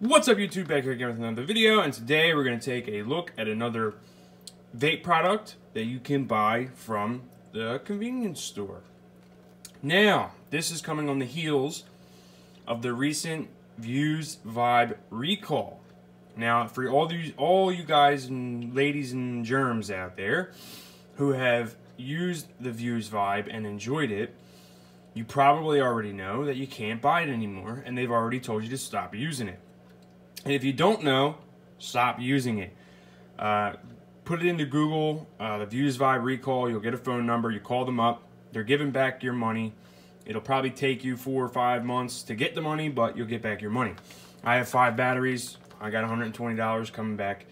What's up, YouTube? Back here again with another video, and today we're going to take a look at another vape product that you can buy from the convenience store. Now, this is coming on the heels of the recent Vuse Vibe recall. Now, for all you guys and ladies and germs out there who have used the Vuse Vibe and enjoyed it, you probably already know that you can't buy it anymore, and they've already told you to stop using it. And if you don't know, stop using it. Put it into Google, the Vuse Vibe recall. You'll get a phone number. You call them up. They're giving back your money. It'll probably take you 4 or 5 months to get the money, but you'll get back your money. I have 5 batteries. I got $120 coming back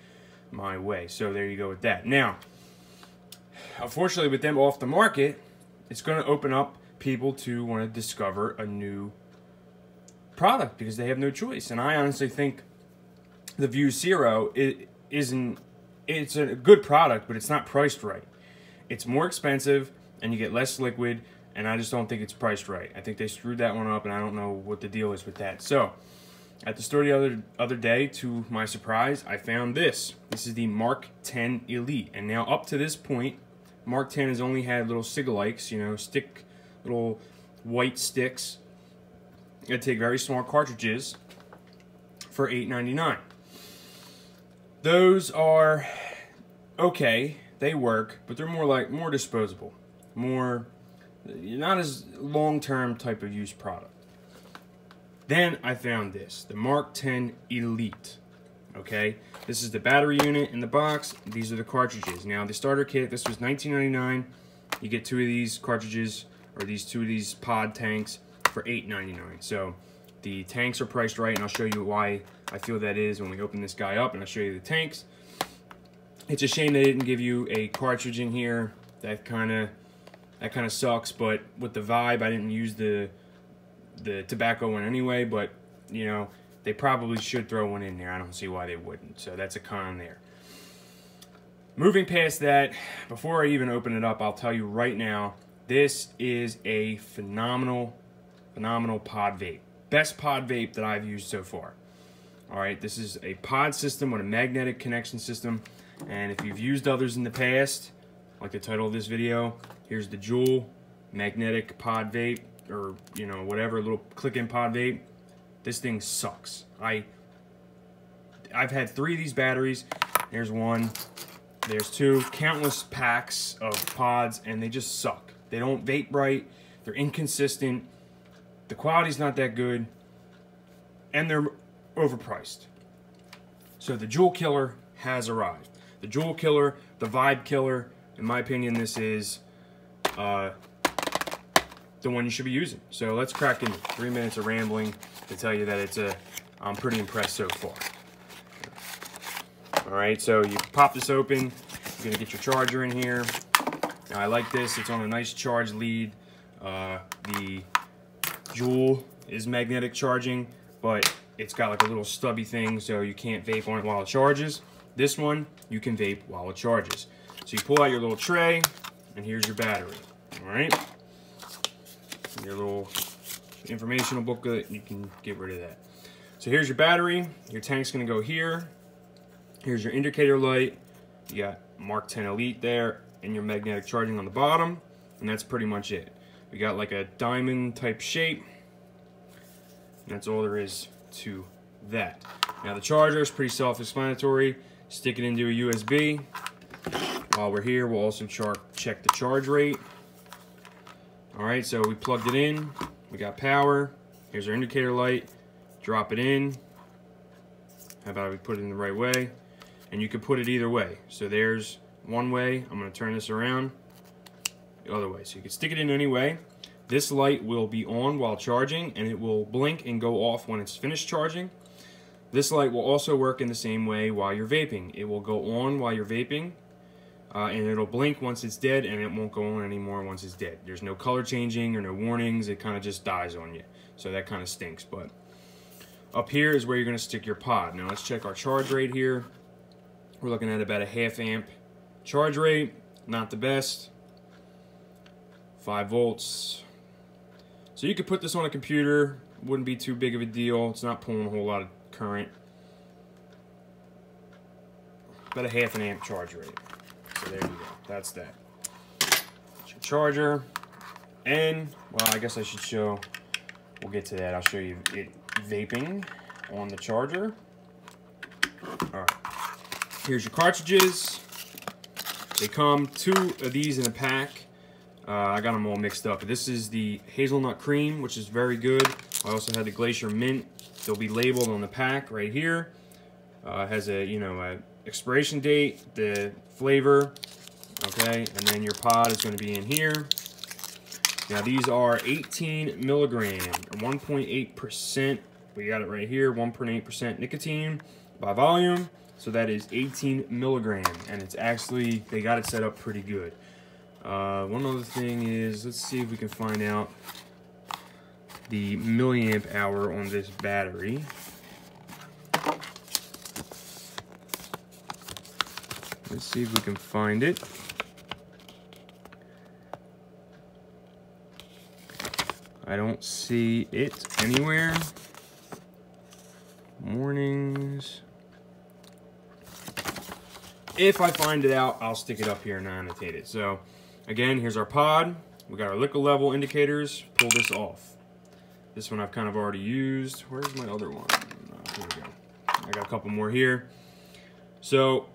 my way. So there you go with that. Now, unfortunately, with them off the market, it's going to open up people to want to discover a new product because they have no choice. And I honestly think the Vuse Zero it's a good product, but it's not priced right. It's more expensive and you get less liquid, and I just don't think it's priced right. I think they screwed that one up, and I don't know what the deal is with that. So at the store the other day, to my surprise, I found this. This is the Mark 10 Elite, and now up to this point, Mark 10 has only had little cigalikes, you know, little white sticks. I take very small cartridges for $8.99. Those are okay, they work, but they're more disposable, not as long-term type of use product. Then I found this, the Mark 10 Elite. Okay, this is the battery unit in the box. These are the cartridges. Now the starter kit, this was $19.99. You get 2 of these cartridges, or 2 of these pod tanks, for $8.99. So the tanks are priced right, and I'll show you why I feel that is when we open this guy up, and I'll show you the tanks. It's a shame they didn't give you a cartridge in here. That kind of sucks. But with the Vibe, I didn't use the tobacco one anyway. But you know, they probably should throw one in there. I don't see why they wouldn't. So that's a con there. Moving past that, before I even open it up, I'll tell you right now, this is a phenomenal pod vape. Best pod vape that I've used so far. Alright, this is a pod system with a magnetic connection system. And if you've used others in the past, like the title of this video, here's the Juul magnetic pod vape, or you know, whatever, little click-in pod vape. This thing sucks. I've had 3 of these batteries. There's 1, there's 2, countless packs of pods, and they just suck. They don't vape right, they're inconsistent, the quality's not that good, and they're overpriced. So the Juul killer has arrived. The Juul killer, the Vibe killer, in my opinion, this is the one you should be using. So let's crack into 3 minutes of rambling to tell you that I'm pretty impressed so far. Alright, so you pop this open, you're going to get your charger in here. Now, I like this, it's on a nice charge lead. The Juul is magnetic charging, but it's got like a little stubby thing, so you can't vape on it while it charges. This one, you can vape while it charges. So you pull out your little tray, and here's your battery. Alright? Your little informational booklet, you can get rid of that. So here's your battery, your tank's gonna go here. Here's your indicator light. You got Mark 10 Elite there, and your magnetic charging on the bottom, and that's pretty much it. We got like a diamond type shape, and that's all there is to that. Now the charger is pretty self-explanatory. Stick it into a USB. While we're here, we'll also check the charge rate. Alright, so we plugged it in, we got power, here's our indicator light, drop it in. How about we put it in the right way? And you can put it either way. So there's one way, I'm going to turn this around, the other way. So you can stick it in any way. This light will be on while charging, and it will blink and go off when it's finished charging. This light will also work in the same way while you're vaping. It will go on while you're vaping, and it'll blink once it's dead, and it won't go on anymore once it's dead. There's no color changing or no warnings. It kind of just dies on you. So that kind of stinks. But up here is where you're going to stick your pod. Now let's check our charge rate here. We're looking at about a 1/2 amp charge rate. Not the best. 5 volts. So you could put this on a computer Wouldn't be too big of a deal. It's not pulling a whole lot of current. About a 1/2 amp charge rate. So there you go. That's that. That's your charger. And, well, I guess I should show, we'll get to that. I'll show you it vaping on the charger. All right. Here's your cartridges. They come 2 of these in a pack. I got them all mixed up. This is the hazelnut cream, which is very good. I also had the glacier mint. They'll be labeled on the pack right here. It has a, you know, a expiration date, the flavor, okay, and then your pod is going to be in here. Now these are 18 milligram, 1.8%. We got it right here, 1.8% nicotine by volume. So that is 18 milligram, and it's actually, they got it set up pretty good. One other thing is, let's see if we can find out the milliamp hour on this battery. Let's see if we can find it. I don't see it anywhere. Mornings. If I find it out, I'll stick it up here and annotate it. So, again, here's our pod. We got our liquid level indicators. Pull this off. This one I've kind of already used. Where's my other one? Here we go. I got a couple more here. So,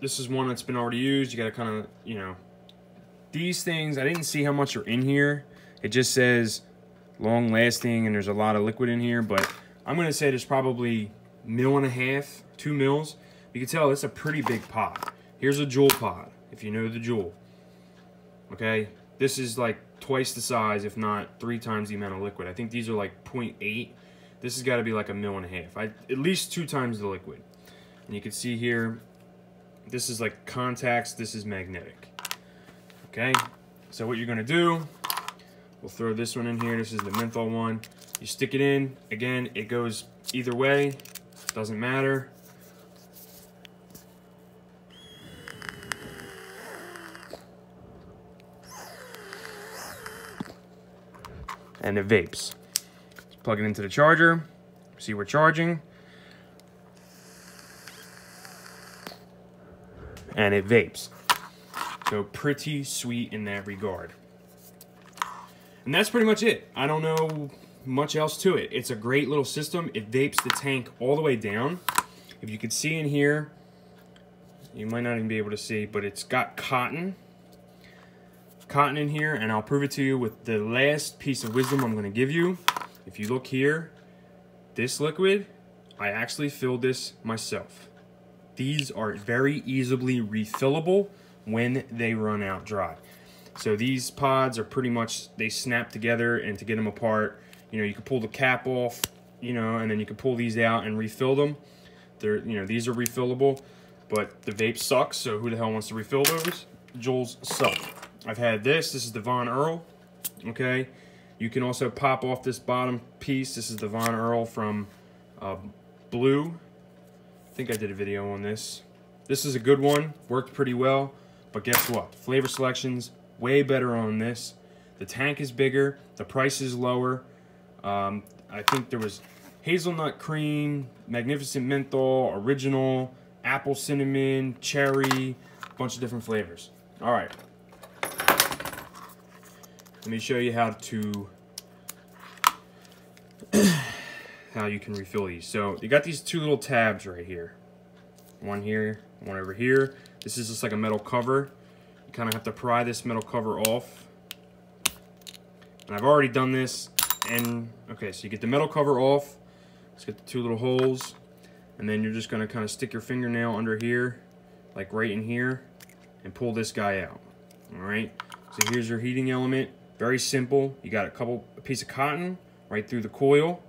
this is one that's been already used. You got to kind of, you know, these things, I didn't see how much are in here. It just says long lasting and there's a lot of liquid in here, but I'm going to say there's probably 1.5 mils, 2 mils. You can tell it's a pretty big pod. Here's a juul pod, if you know the juul. Okay, this is like twice the size, if not 3 times the amount of liquid. I think these are like 0.8. This has got to be like 1.5 mils. At least 2 times the liquid. And you can see here, this is like contacts, this is magnetic. Okay, so what you're gonna do, we'll throw this one in here. This is the menthol one. You stick it in. Again, it goes either way. Doesn't matter. And it vapes. Let's plug it into the charger. See we're charging. And it vapes. So pretty sweet in that regard. And that's pretty much it. I don't know much else to it. It's a great little system. It vapes the tank all the way down. If you can see in here, you might not even be able to see, but it's got cotton in here, and I'll prove it to you with the last piece of wisdom I'm going to give you. If you look here, this liquid, I actually filled this myself. These are very easily refillable when they run out dry. So these pods are pretty much, they snap together, and to get them apart, you know, you can pull the cap off, you know, and then you can pull these out and refill them. They're, you know, these are refillable, but the vape sucks, so who the hell wants to refill those? Juuls suck. I've had this is the Von Earl, okay? You can also pop off this bottom piece. This is the Von Earl from Blue. I think I did a video on this. This is a good one, worked pretty well, but guess what? Flavor selection's way better on this. The tank is bigger, the price is lower. I think there was hazelnut cream, magnificent menthol, original, apple cinnamon, cherry, a bunch of different flavors. All right. Let me show you how to how you can refill these. So you got these 2 little tabs right here. One here, one over here. This is just like a metal cover. You kind of have to pry this metal cover off. And I've already done this. And okay, so you get the metal cover off. Let's get the 2 little holes. And then you're just gonna kind of stick your fingernail under here, like right in here, and pull this guy out. All right, so here's your heating element. Very simple. You got a piece of cotton right through the coil,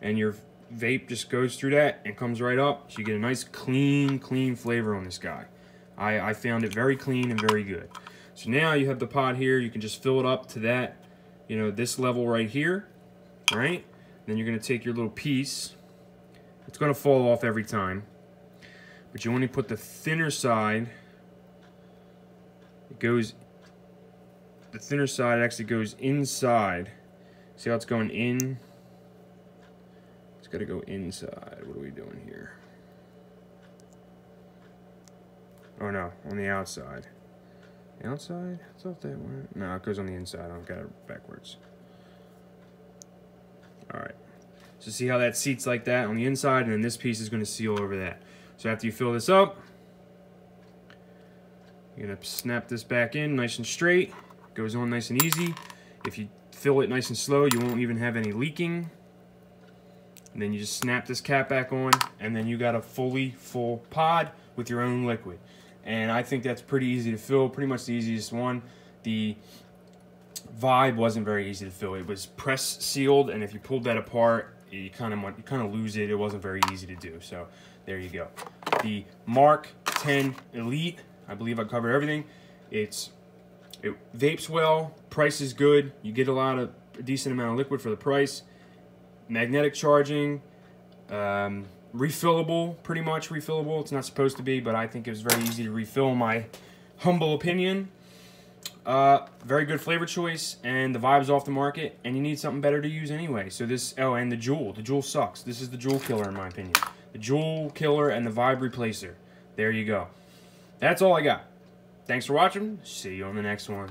and your vape just goes through that and comes right up. So you get a nice clean flavor on this guy. I found it very clean and very good. So now you have the pod here. You can just fill it up to that, you know, this level right here, right? Then you're gonna take your little piece. It's gonna fall off every time, but you only put the thinner side. The thinner side actually goes inside. See how it's going in? It's got to go inside. What are we doing here? Oh no, on the outside. The outside? I thought that went. No, it goes on the inside. I've got it backwards. Alright. So see how that seats like that on the inside, and then this piece is going to seal over that. So after you fill this up, you're going to snap this back in nice and straight. Goes on nice and easy. If you fill it nice and slow, you won't even have any leaking. And then you just snap this cap back on, and then you got a fully full pod with your own liquid. And I think that's pretty easy to fill, pretty much the easiest one. The Vibe wasn't very easy to fill. It was press sealed, and if you pulled that apart, you kind of lose it. It wasn't very easy to do. So there you go. The Mark 10 Elite, I believe I covered everything. It vapes well, price is good. You get a decent amount of liquid for the price. Magnetic charging, refillable, pretty much refillable. It's not supposed to be, but I think it was very easy to refill, in my humble opinion. Very good flavor choice, and the Vibe's off the market, and you need something better to use anyway. So this, oh, and the Juul. The Juul sucks. This is the Juul killer, in my opinion. The Juul killer and the Vibe replacer. There you go. That's all I got. Thanks for watching. See you on the next one.